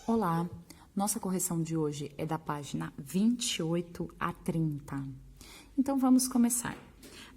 Olá, nossa correção de hoje é da página 28 a 30. Então, vamos começar.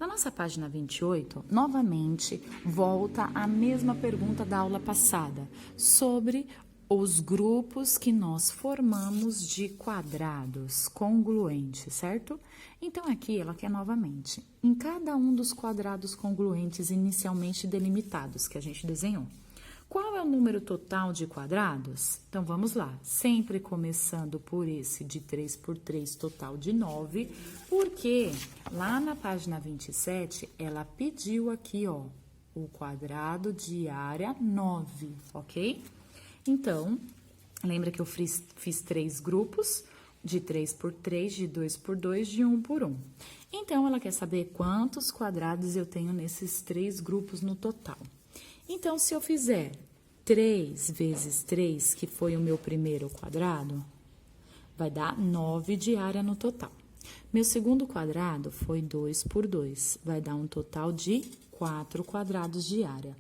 Na nossa página 28, novamente, volta a mesma pergunta da aula passada, sobre os grupos que nós formamos de quadrados congruentes, certo? Então, aqui ela quer novamente, em cada um dos quadrados congruentes inicialmente delimitados que a gente desenhou, qual é o número total de quadrados? Então, vamos lá. Sempre começando por esse de 3 por 3, total de 9, porque lá na página 27, ela pediu aqui, ó, o quadrado de área 9, ok? Então, lembra que eu fiz 3 grupos, de 3 por 3, de 2 por 2, de 1 por 1. Então, ela quer saber quantos quadrados eu tenho nesses 3 grupos no total. Então, se eu fizer 3 vezes 3, que foi o meu primeiro quadrado, vai dar 9 de área no total. Meu segundo quadrado foi 2 por 2, vai dar um total de 4 quadrados de área.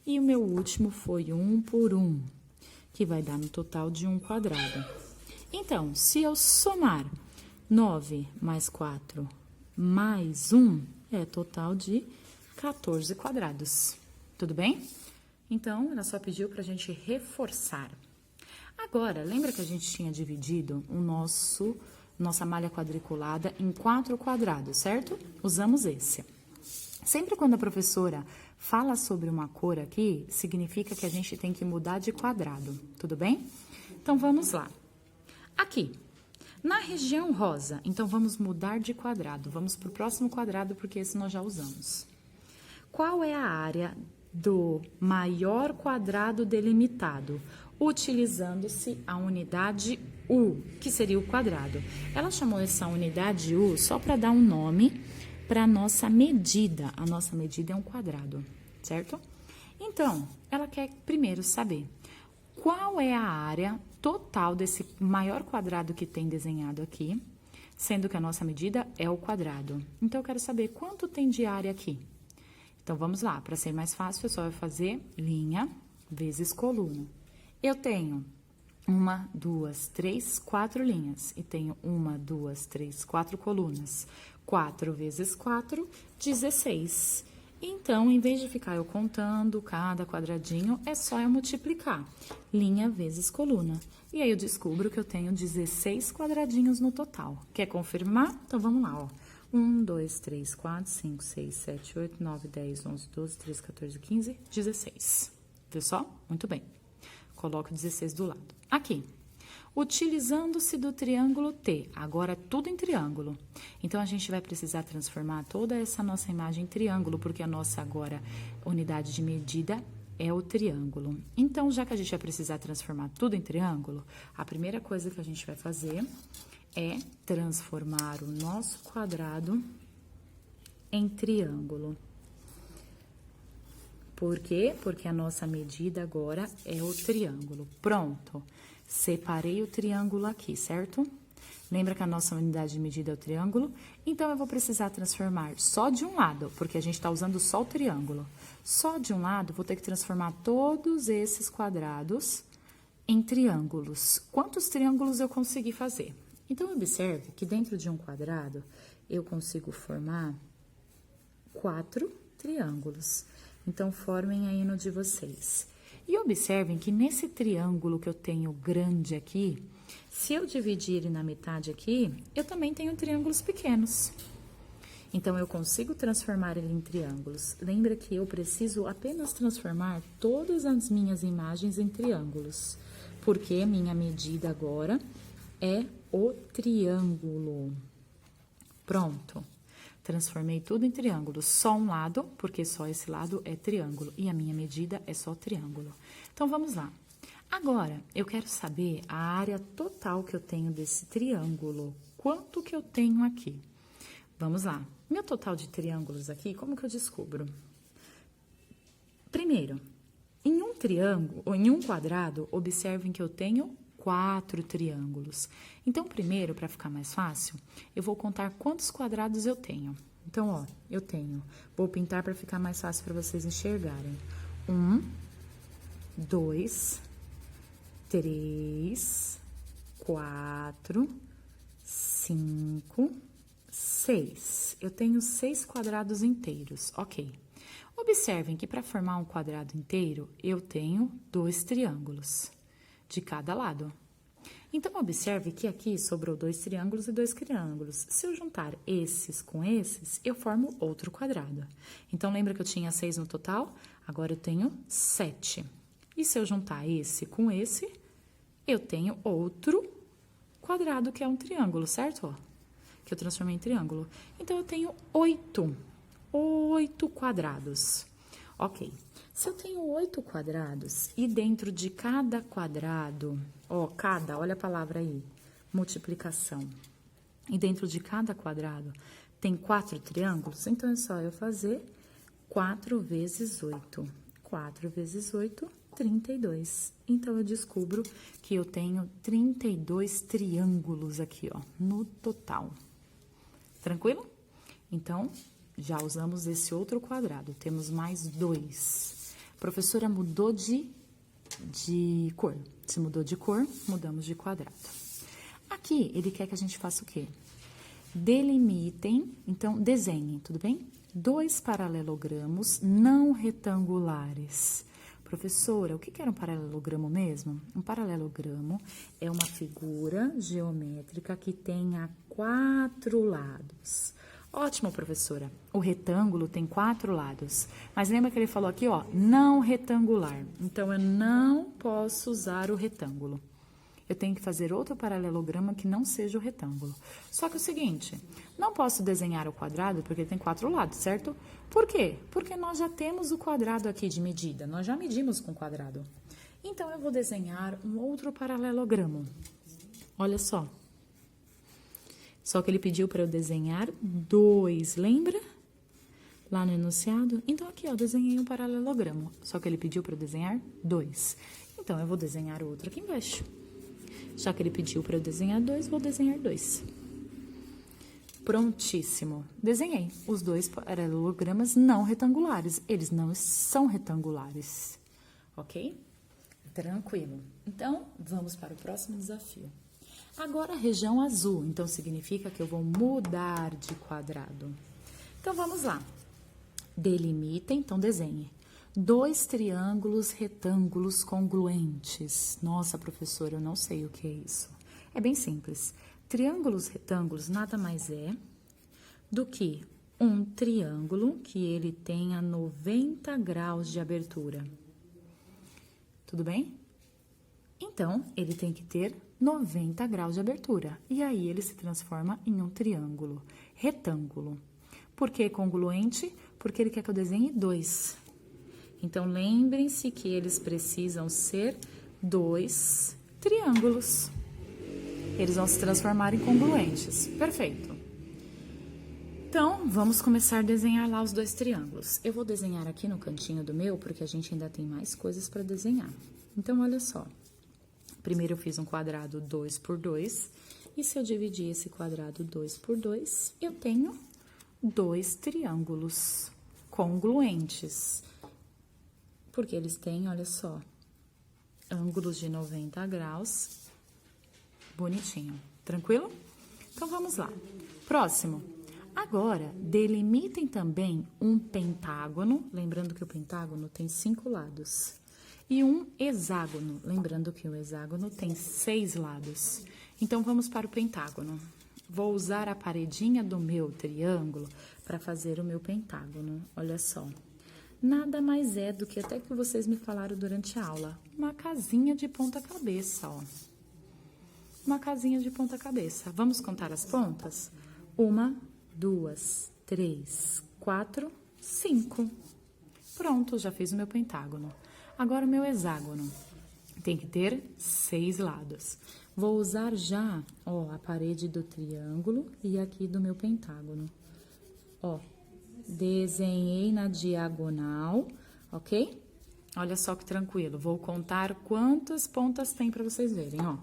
E o meu último foi 1 por 1, que vai dar no total de 1 quadrado. Então, se eu somar 9 mais 4 mais 1, é total de 14 quadrados. Tudo bem? Então, ela só pediu para a gente reforçar. Agora, lembra que a gente tinha dividido nossa malha quadriculada em 4 quadrados, certo? Usamos esse. Sempre quando a professora fala sobre uma cor aqui, significa que a gente tem que mudar de quadrado, tudo bem? Então, vamos lá. Aqui, na região rosa, então vamos mudar de quadrado. Vamos para o próximo quadrado, porque esse nós já usamos. Qual é a área do maior quadrado delimitado, utilizando-se a unidade U, que seria o quadrado. Ela chamou essa unidade U só para dar um nome para a nossa medida. A nossa medida é um quadrado, certo? Então, ela quer primeiro saber qual é a área total desse maior quadrado que tem desenhado aqui, sendo que a nossa medida é o quadrado. Então, eu quero saber quanto tem de área aqui. Então, vamos lá, para ser mais fácil, eu só vou fazer linha vezes coluna. Eu tenho 1, 2, 3, 4 linhas e tenho 1, 2, 3, 4 colunas. 4 vezes 4, 16. Então, em vez de ficar eu contando cada quadradinho, é só eu multiplicar. Linha vezes coluna. E aí, eu descubro que eu tenho 16 quadradinhos no total. Quer confirmar? Então, vamos lá, ó. 1, 2, 3, 4, 5, 6, 7, 8, 9, 10, 11, 12, 13, 14, 15, 16. Viu só? Muito bem. Coloco 16 do lado. Aqui. Utilizando-se do triângulo T. Agora, tudo em triângulo. Então, a gente vai precisar transformar toda essa nossa imagem em triângulo, porque a nossa agora unidade de medida é o triângulo. Então, já que a gente vai precisar transformar tudo em triângulo, a primeira coisa que a gente vai fazer é transformar o nosso quadrado em triângulo. Por quê? Porque a nossa medida agora é o triângulo. Pronto. Separei o triângulo aqui, certo? Lembra que a nossa unidade de medida é o triângulo? Então, eu vou precisar transformar só de um lado, porque a gente está usando só o triângulo. Só de um lado, vou ter que transformar todos esses quadrados em triângulos. Quantos triângulos eu consegui fazer? Então, observe que dentro de um quadrado, eu consigo formar 4 triângulos. Então, formem aí no de vocês. E observem que nesse triângulo que eu tenho grande aqui, se eu dividir ele na metade aqui, eu também tenho triângulos pequenos. Então, eu consigo transformar ele em triângulos. Lembra que eu preciso apenas transformar todas as minhas imagens em triângulos, porque minha medida agora é o triângulo. Pronto. Transformei tudo em triângulo. Só um lado, porque só esse lado é triângulo. E a minha medida é só triângulo. Então, vamos lá. Agora, eu quero saber a área total que eu tenho desse triângulo. Quanto que eu tenho aqui? Vamos lá. Meu total de triângulos aqui, como que eu descubro? Primeiro, em um triângulo, ou em um quadrado, observem que eu tenho 4 triângulos. Então, primeiro, para ficar mais fácil, eu vou contar quantos quadrados eu tenho. Então, ó, vou pintar para ficar mais fácil para vocês enxergarem. 1, 2, 3, 4, 5, 6. Eu tenho 6 quadrados inteiros, ok. Observem que para formar um quadrado inteiro, eu tenho 2 triângulos de cada lado. Então, observe que aqui sobrou 2 triângulos e 2 triângulos. Se eu juntar esses com esses, eu formo outro quadrado. Então, lembra que eu tinha 6 no total? Agora eu tenho 7. E se eu juntar esse com esse, eu tenho outro quadrado, que é um triângulo, certo? Ó, que eu transformei em triângulo. Então, eu tenho 8 quadrados. Ok. Se eu tenho 8 quadrados e dentro de cada quadrado, ó, olha a palavra aí, multiplicação. E dentro de cada quadrado tem 4 triângulos, então é só eu fazer 4 vezes 8. 4 vezes 8, 32. Então, eu descubro que eu tenho 32 triângulos aqui, ó, no total. Tranquilo? Então, já usamos esse outro quadrado, temos mais 2. Professora, mudou de cor. Se mudou de cor, mudamos de quadrado. Aqui, ele quer que a gente faça o quê? Delimitem, então, desenhem, tudo bem? 2 paralelogramos não retangulares. Professora, o que era um paralelogramo mesmo? Um paralelogramo é uma figura geométrica que tenha 4 lados. Ótimo, professora. O retângulo tem 4 lados. Mas lembra que ele falou aqui, ó, não retangular. Então, eu não posso usar o retângulo. Eu tenho que fazer outro paralelogramo que não seja o retângulo. Só que é o seguinte, não posso desenhar o quadrado porque ele tem 4 lados, certo? Por quê? Porque nós já temos o quadrado aqui de medida. Nós já medimos com o quadrado. Então, eu vou desenhar um outro paralelogramo. Olha só. Só que ele pediu para eu desenhar 2, lembra? Lá no enunciado. Então, aqui, ó, desenhei um paralelogramo. Só que ele pediu para eu desenhar 2. Então, eu vou desenhar outro aqui embaixo. Já que ele pediu para eu desenhar 2, vou desenhar 2. Prontíssimo. Desenhei os 2 paralelogramas não retangulares. Eles não são retangulares. Ok? Tranquilo. Então, vamos para o próximo desafio. Agora, a região azul, então significa que eu vou mudar de quadrado. Então, vamos lá. Delimitem, então desenhe. 2 triângulos retângulos congruentes. Nossa, professora, eu não sei o que é isso. É bem simples. Triângulos retângulos nada mais é do que um triângulo que ele tenha 90 graus de abertura. Tudo bem? Então, ele tem que ter 90 graus de abertura. E aí, ele se transforma em um triângulo retângulo. Por que congruente? Porque ele quer que eu desenhe 2. Então, lembrem-se que eles precisam ser 2 triângulos. Eles vão se transformar em congruentes. Perfeito. Então, vamos começar a desenhar lá os 2 triângulos. Eu vou desenhar aqui no cantinho do meu, porque a gente ainda tem mais coisas para desenhar. Então, olha só. Primeiro, eu fiz um quadrado 2 por 2. E se eu dividir esse quadrado 2 por 2, eu tenho 2 triângulos congruentes. Porque eles têm, olha só, ângulos de 90 graus. Bonitinho. Tranquilo? Então, vamos lá. Próximo. Agora, delimitem também um pentágono. Lembrando que o pentágono tem 5 lados. E um hexágono. Lembrando que o hexágono tem 6 lados. Então, vamos para o pentágono. Vou usar a paredinha do meu triângulo para fazer o meu pentágono. Olha só. Nada mais é do que até que vocês me falaram durante a aula. Uma casinha de ponta cabeça, ó. Uma casinha de ponta cabeça. Vamos contar as pontas? 1, 2, 3, 4, 5. Pronto, já fiz o meu pentágono. Agora, o meu hexágono tem que ter 6 lados. Vou usar já, ó, a parede do triângulo e aqui do meu pentágono. Ó, desenhei na diagonal, ok? Olha só que tranquilo. Vou contar quantas pontas tem para vocês verem, ó.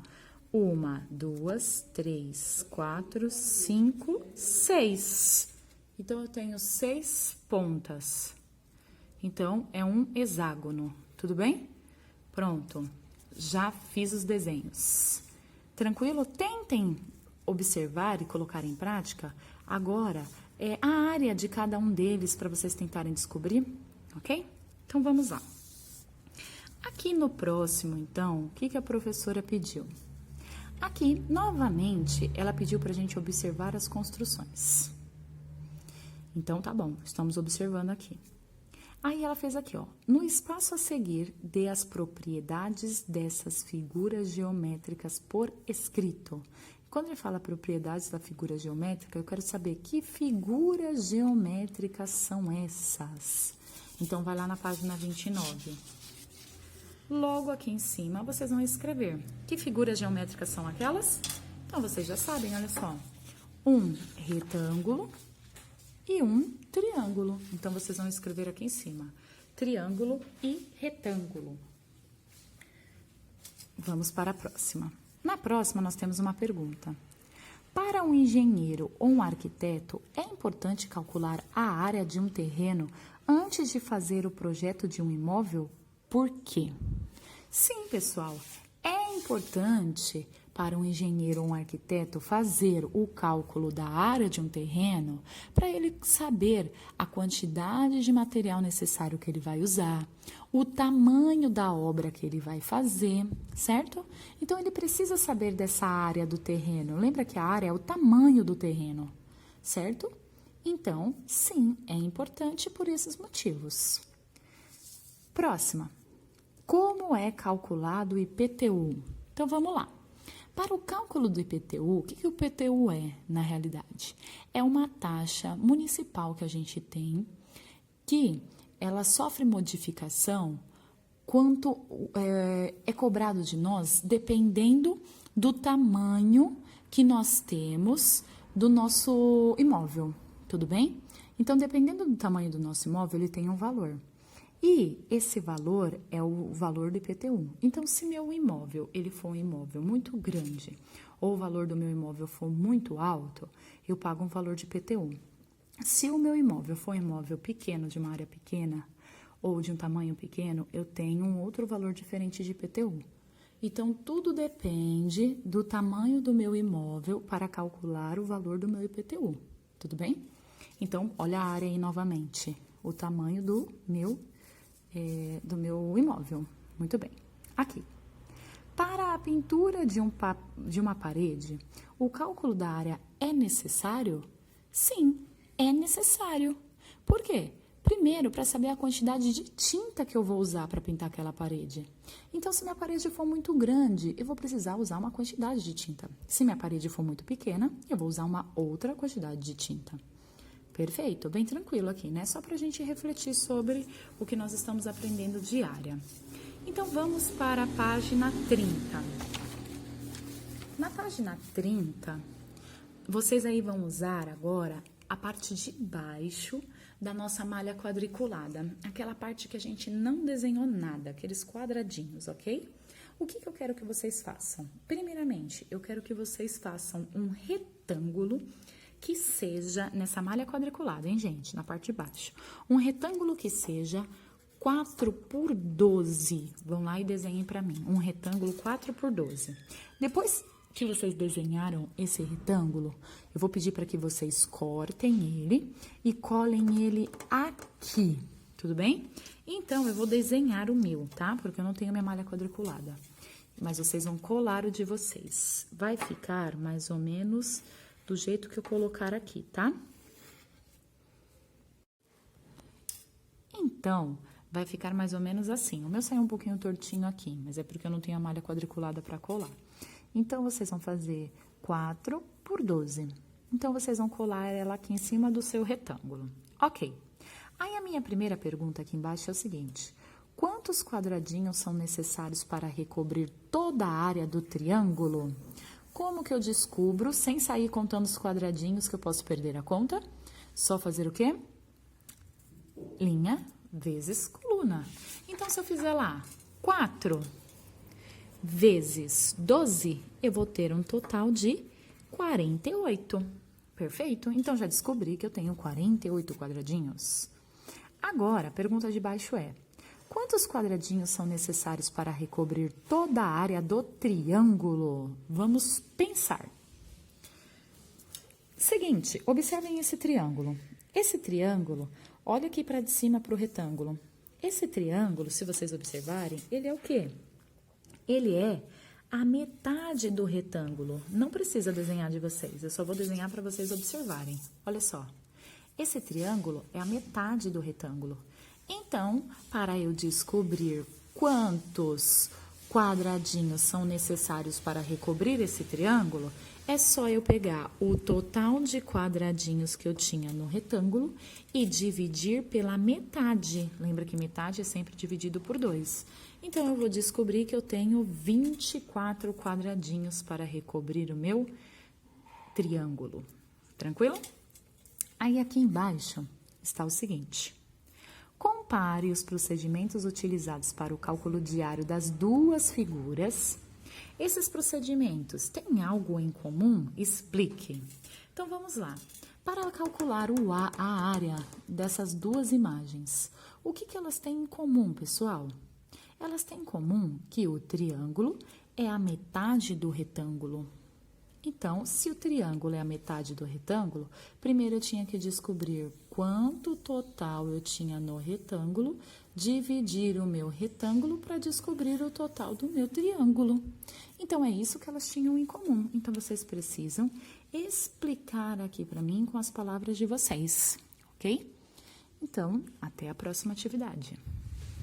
1, 2, 3, 4, 5, 6. Então, eu tenho 6 pontas. Então, é um hexágono. Tudo bem? Pronto. já fiz os desenhos. Tranquilo? Tentem observar e colocar em prática. Agora, a área de cada um deles para vocês tentarem descobrir, ok? Então, vamos lá. Aqui no próximo, então, o que a professora pediu? Aqui, novamente, ela pediu para a gente observar as construções. Então, tá bom, estamos observando aqui. Aí, ela fez aqui, ó. No espaço a seguir, dê as propriedades dessas figuras geométricas por escrito. Quando ele fala propriedades da figura geométrica, eu quero saber que figuras geométricas são essas. Então, vai lá na página 29. Logo aqui em cima, vocês vão escrever. Que figuras geométricas são aquelas? Então, vocês já sabem, olha só. Um retângulo e um triângulo. Então, vocês vão escrever aqui em cima. Triângulo e retângulo. Vamos para a próxima. Na próxima, nós temos uma pergunta. Para um engenheiro ou um arquiteto, é importante calcular a área de um terreno antes de fazer o projeto de um imóvel? Por quê? Sim, pessoal, é importante para um engenheiro ou um arquiteto fazer o cálculo da área de um terreno para ele saber a quantidade de material necessário que ele vai usar, o tamanho da obra que ele vai fazer, certo? Então, ele precisa saber dessa área do terreno. Lembra que a área é o tamanho do terreno, certo? Então, sim, é importante por esses motivos. Próxima. Como é calculado o IPTU? Então, vamos lá. Para o cálculo do IPTU, o que o IPTU é, na realidade? É uma taxa municipal que a gente tem, que ela sofre modificação quanto é cobrado de nós, dependendo do tamanho que nós temos do nosso imóvel, tudo bem? Então, dependendo do tamanho do nosso imóvel, ele tem um valor. E esse valor é o valor do IPTU. Então, se meu imóvel ele for um imóvel muito grande ou o valor do meu imóvel for muito alto, eu pago um valor de IPTU. Se o meu imóvel for um imóvel pequeno, de uma área pequena ou de um tamanho pequeno, eu tenho um outro valor diferente de IPTU. Então, tudo depende do tamanho do meu imóvel para calcular o valor do meu IPTU. Tudo bem? Então, olha a área aí novamente. O tamanho do meu imóvel. Muito bem. Aqui. Para a pintura de uma parede, o cálculo da área é necessário? Sim, é necessário. Por quê? Primeiro, para saber a quantidade de tinta que eu vou usar para pintar aquela parede. Então, se minha parede for muito grande, eu vou precisar usar uma quantidade de tinta. Se minha parede for muito pequena, eu vou usar uma outra quantidade de tinta. Perfeito, bem tranquilo aqui, né? Só para a gente refletir sobre o que nós estamos aprendendo de área. Então, vamos para a página 30. Na página 30, vocês aí vão usar agora a parte de baixo da nossa malha quadriculada. Aquela parte que a gente não desenhou nada, aqueles quadradinhos, ok? O que eu quero que vocês façam? Primeiramente, eu quero que vocês façam um retângulo que seja, nessa malha quadriculada, hein, gente? Na parte de baixo. Um retângulo que seja 4 por 12. Vão lá e desenhem para mim. Um retângulo 4 por 12. Depois que vocês desenharam esse retângulo, eu vou pedir para que vocês cortem ele e colhem ele aqui. Tudo bem? Então, eu vou desenhar o meu, tá? Porque eu não tenho minha malha quadriculada. Mas vocês vão colar o de vocês. Vai ficar mais ou menos do jeito que eu colocar aqui, tá? Então, vai ficar mais ou menos assim. O meu saiu um pouquinho tortinho aqui, mas é porque eu não tenho a malha quadriculada para colar. Então, vocês vão fazer 4 por 12. Então, vocês vão colar ela aqui em cima do seu retângulo. Ok. Aí, a minha primeira pergunta aqui embaixo é o seguinte. Quantos quadradinhos são necessários para recobrir toda a área do triângulo? Como que eu descubro, sem sair contando os quadradinhos que eu posso perder a conta? Só fazer o quê? Linha vezes coluna. Então, se eu fizer lá 4 vezes 12, eu vou ter um total de 48. Perfeito? Então, já descobri que eu tenho 48 quadradinhos. Agora, a pergunta de baixo é: Quantos quadradinhos são necessários para recobrir toda a área do triângulo? Vamos pensar. Seguinte, observem esse triângulo. Esse triângulo, olha aqui para de cima para o retângulo. Esse triângulo, se vocês observarem, ele é o quê? Ele é a metade do retângulo. Não precisa desenhar de vocês, eu só vou desenhar para vocês observarem. Olha só, esse triângulo é a metade do retângulo. Então, para eu descobrir quantos quadradinhos são necessários para recobrir esse triângulo, é só eu pegar o total de quadradinhos que eu tinha no retângulo e dividir pela metade. Lembra que metade é sempre dividido por 2. Então, eu vou descobrir que eu tenho 24 quadradinhos para recobrir o meu triângulo. Tranquilo? Aí, aqui embaixo está o seguinte. Compare os procedimentos utilizados para o cálculo diário das duas figuras. Esses procedimentos têm algo em comum? Explique. Então, vamos lá. Para calcular a área dessas duas imagens, o que elas têm em comum, pessoal? Elas têm em comum que o triângulo é a metade do retângulo. Então, se o triângulo é a metade do retângulo, primeiro eu tinha que descobrir quanto total eu tinha no retângulo, dividir o meu retângulo para descobrir o total do meu triângulo. Então, é isso que elas tinham em comum. Então, vocês precisam explicar aqui para mim com as palavras de vocês, ok? Então, até a próxima atividade.